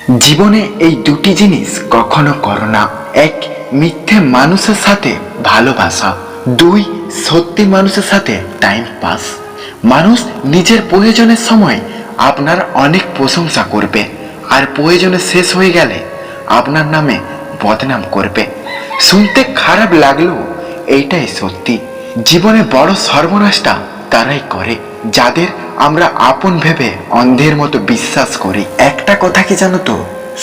জীবনে এই দুটি জিনিস কখনো করো না। এক, মিথ্যে মানুষের সাথে ভালোবাসা। দুই, সত্যি মানুষের সাথে টাইম পাস। মানুষ নিজের প্রয়োজনের সময় আপনার অনেক প্রশংসা করবে, আর প্রয়োজনে শেষ হয়ে গেলে আপনার নামে বদনাম করবে। শুনতে খারাপ লাগলেও এইটাই সত্যি। জীবনে বড় সর্বনাশটা তারাই করে যাদের আমরা আপন ভেবে অন্ধের মতো বিশ্বাস করি। একটা কথা কি জানো তো,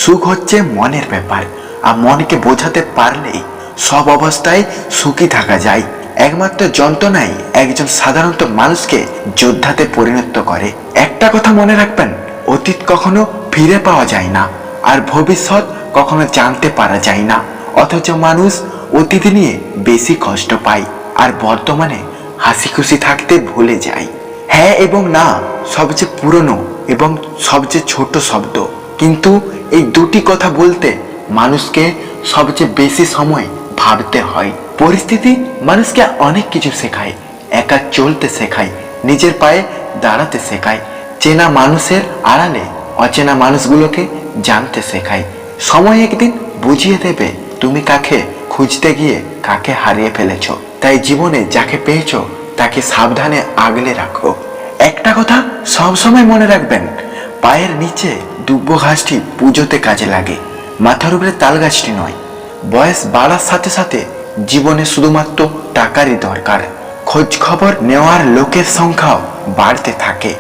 সুখ হচ্ছে মনের ব্যাপার, আর মনকে বোঝাতে পারলেই সব অবস্থায় সুখী থাকা যায়। একমাত্র যন্ত্রণাই একজন সাধারণত মানুষকে যোদ্ধাতে পরিণত করে। একটা কথা মনে রাখবেন, অতীত কখনো ফিরে পাওয়া যায় না, আর ভবিষ্যৎ কখনো জানতে পারা যায় না। অথচ মানুষ অতীত নিয়ে বেশি কষ্ট পায়, আর বর্তমানে হাসি খুশি থাকতে ভুলে যায়। হ্যাঁ এবং না সবচেয়ে পুরনো এবং সবচেয়ে ছোট শব্দ, কিন্তু এই দুটি কথা বলতে মানুষকে সবচেয়ে বেশি সময় ভাবতে হয়। পরিস্থিতি মানুষকে অনেক কিছু শেখায়। একা চলতে শেখায়, নিজের পায়ে দাঁড়াতে শেখায়, চেনা মানুষের আড়ালে অচেনা মানুষগুলোকে জানতে শেখায়। সময় একদিন বুঝিয়ে দেবে তুমি কাকে খুঁজতে গিয়ে কাকে হারিয়ে ফেলেছ। তাই জীবনে যাকে পেয়েছো তাকে সাবধানে আগলে রাখো। একটা কথা সবসময় মনে রাখবেন, পায়ের নিচে দুব্ব ঘাসটি পুজোতে কাজে লাগে, মাথার উপরে তাল গাছটি নয়। বয়স বাড়ার সাথে সাথে জীবনে শুধুমাত্র টাকারই দরকার, খোঁজ খবর নেওয়ার লোকের সংখ্যাও বাড়তে থাকে।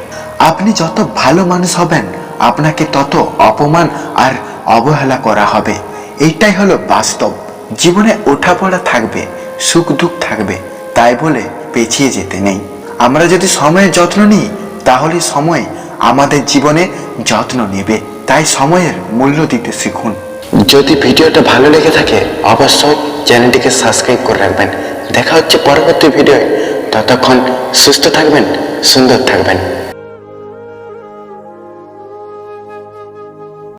আপনি যত ভালো মানুষ হবেন আপনাকে তত অপমান আর অবহেলা করা হবে। এইটাই হলো বাস্তব। জীবনে ওঠাপড়া থাকবে, সুখ দুঃখ থাকবে, তাই বলে পেছিয়ে যেতে নেই। আমরা যদি সময়ের যত্ন নিই তাহলে সময় আমাদের জীবনে যত্ন নেবে। তাই সময়ের মূল্য দিতে শিখুন। যদি ভিডিওটা ভালো লেগে থাকে অবশ্যই চ্যানেলটিকে সাবস্ক্রাইব করে রাখবেন। দেখা হচ্ছে পরবর্তী ভিডিওয়। ততক্ষণ সুস্থ থাকবেন, সুন্দর থাকবেন।